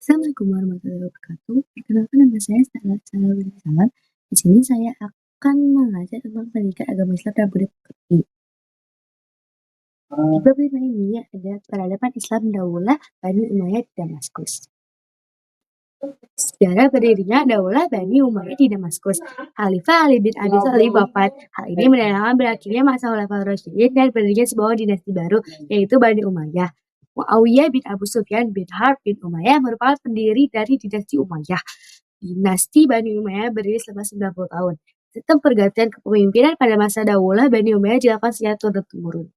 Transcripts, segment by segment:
Assalamualaikum warahmatullahi wabarakatuh. Perkenalkan nama saya Salawati Salam. Di sini saya akan mengajar tentang pendidikan agama Islam dan budaya Turki. Di bab 5 ini ada peradaban Islam Daulah Bani Umayyah di Damaskus. Sejarah berdirinya Daulah Bani Umayyah di Damaskus. Khalifah Ali bin Abi Thalib wafat. Hal ini menandakan berakhirnya masa Khulafaur Rasyidin dan berdirinya sebuah dinasti baru, yaitu Bani Umayyah. Muawiyah bin Abu Sufyan bin Harb bin Umayyah merupakan pendiri dari dinasti Umayyah. Dinasti Bani Umayyah berdiri selama 90 tahun. Sistem pergantian kepemimpinan pada masa Daulah Bani Umayyah dilakukan secara turun-temurun.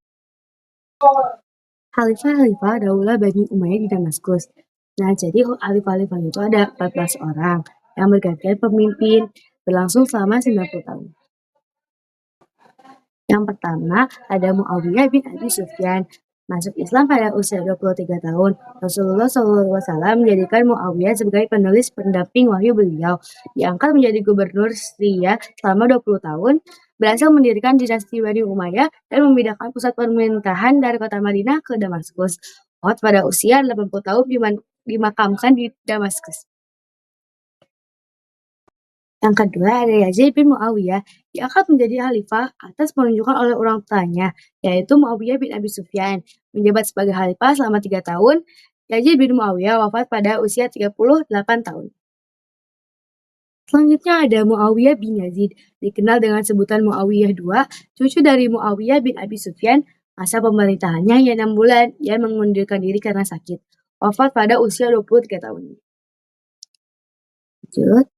Khalifah-khalifah Daulah Bani Umayyah di Damaskus. Nah, jadi khalifah-khalifah itu ada 14 orang yang bergantian pemimpin berlangsung selama 90 tahun. Yang pertama ada Muawiyah bin Abi Sufyan. Masuk Islam pada usia 23 tahun. Rasulullah SAW menjadikan Muawiyah sebagai penulis pendamping wahyu beliau. Diangkat menjadi gubernur Syria selama 20 tahun. Berhasil mendirikan dinasti Bani Umayyah dan memindahkan pusat pemerintahan dari kota Madinah ke Damaskus. Wafat pada usia 80 tahun dimakamkan di Damaskus. Yang kedua ada Yazid bin Muawiyah, diangkat menjadi khalifah atas penunjukan oleh orang tuanya, yaitu Muawiyah bin Abi Sufyan. Menjabat sebagai khalifah selama 3 tahun, Yazid bin Muawiyah wafat pada usia 38 tahun. Selanjutnya ada Muawiyah bin Yazid, dikenal dengan sebutan Muawiyah II, cucu dari Muawiyah bin Abi Sufyan. Masa pemerintahannya hanya 6 bulan, ia mengundurkan diri karena sakit. Wafat pada usia 23 tahun. Lanjut.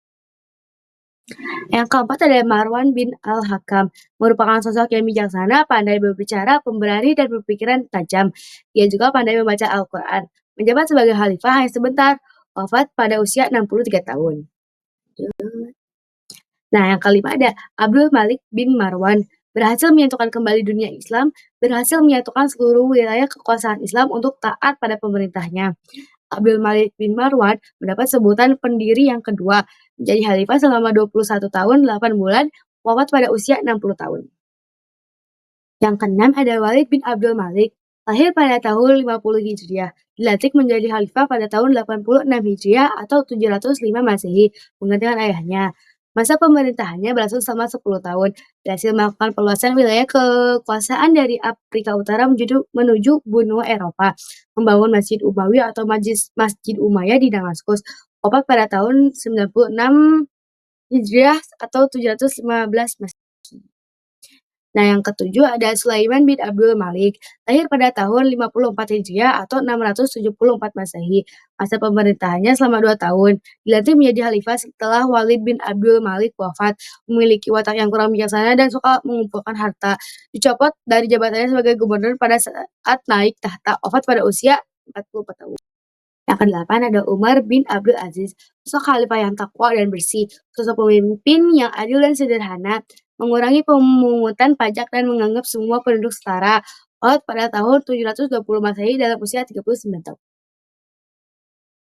Yang keempat ada Marwan bin Al-Hakam, merupakan sosok yang bijaksana, pandai berbicara, pemberani, dan berpikiran tajam. Ia juga pandai membaca Al-Quran. Menjabat sebagai khalifah hanya sebentar, wafat pada usia 63 tahun. Nah, yang kelima ada Abdul Malik bin Marwan, berhasil menyatukan kembali dunia Islam, berhasil menyatukan seluruh wilayah kekuasaan Islam untuk taat pada pemerintahnya. Abdul Malik bin Marwan mendapat sebutan pendiri yang kedua, menjadi khalifah selama 21 tahun 8 bulan, wafat pada usia 60 tahun. Yang keenam ada Walid bin Abdul Malik, lahir pada tahun 50 Hijriah, dilantik menjadi khalifah pada tahun 86 Hijriah atau 705 Masehi, menggantikan ayahnya. Masa pemerintahannya berlangsung selama 10 tahun, berhasil melakukan perluasan wilayah kekuasaan dari Afrika Utara menuju benua Eropa, membangun Masjid Umawi atau Masjid Umayyah di Damaskus, wafat pada tahun 96 Hijriah atau 715 Masehi. Nah, yang ketujuh ada Sulaiman bin Abdul Malik, lahir pada tahun 54 Hijriah atau 674 Masehi. Masa pemerintahannya selama 2 tahun, dilantik menjadi khalifah setelah Walid bin Abdul Malik wafat. Memiliki watak yang kurang bijaksana dan suka mengumpulkan harta. Dicopot dari jabatannya sebagai gubernur pada saat naik tahta, wafat pada usia 44 tahun. Yang kedelapan ada Umar bin Abdul Aziz, sosok khalifah yang takwa dan bersih, sosok pemimpin yang adil dan sederhana, mengurangi pemungutan pajak dan menganggap semua penduduk setara. Wafat pada tahun 720 Masehi dalam usia 39 tahun.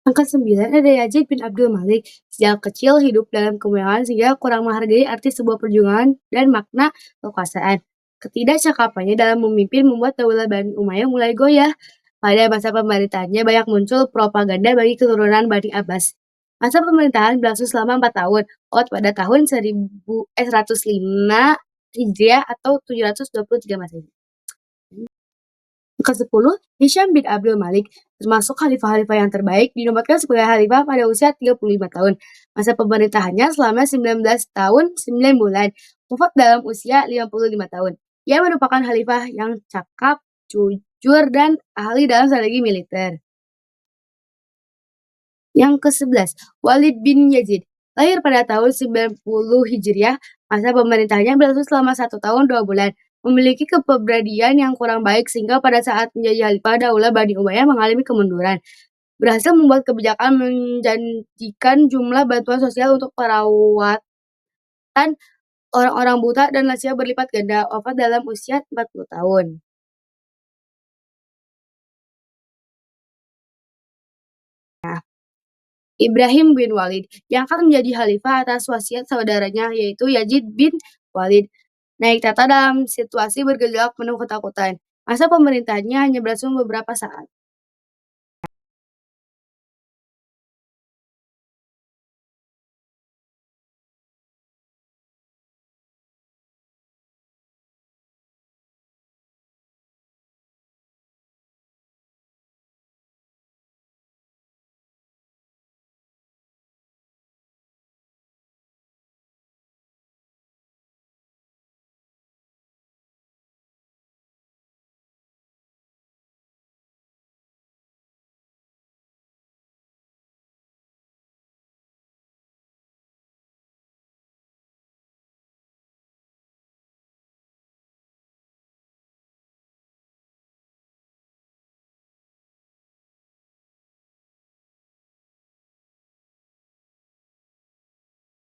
Yang ke-9 ada Yazid bin Abdul Malik. Sejak kecil hidup dalam kemewahan sehingga kurang menghargai arti sebuah perjuangan dan makna kekuasaan. Ketidakcakapannya dalam memimpin membuat Daulah Bani Umayyah mulai goyah. Pada masa pemerintahannya banyak muncul propaganda bagi keturunan Bani Abbas. Masa pemerintahan berlangsung selama 4 tahun, pada tahun 105 Hijriah atau 723 Masehi. Ke-10, Hisham bin Abdul Malik, termasuk khalifah-khalifah yang terbaik, dinobatkan sebagai khalifah pada usia 35 tahun. Masa pemerintahannya selama 19 tahun 9 bulan, wafat dalam usia 55 tahun. Ia merupakan khalifah yang cakap, jujur, dan ahli dalam strategi militer. Yang ke-11, Walid bin Yazid, lahir pada tahun 90 Hijriah, masa pemerintahannya berlangsung selama 1 tahun 2 bulan. Memiliki kepribadian yang kurang baik sehingga pada saat menjadi khalifah Daulah Bani Umayyah mengalami kemunduran. Berhasil membuat kebijakan menjanjikan jumlah bantuan sosial untuk perawatan orang-orang buta dan lansia berlipat ganda, wafat dalam usia 40 tahun. Ibrahim bin Walid, yang akan menjadi khalifah atas wasiat saudaranya yaitu Yazid bin Walid. Naik tahta dalam situasi bergejolak penuh ketakutan. Masa pemerintahannya hanya berlangsung beberapa saat.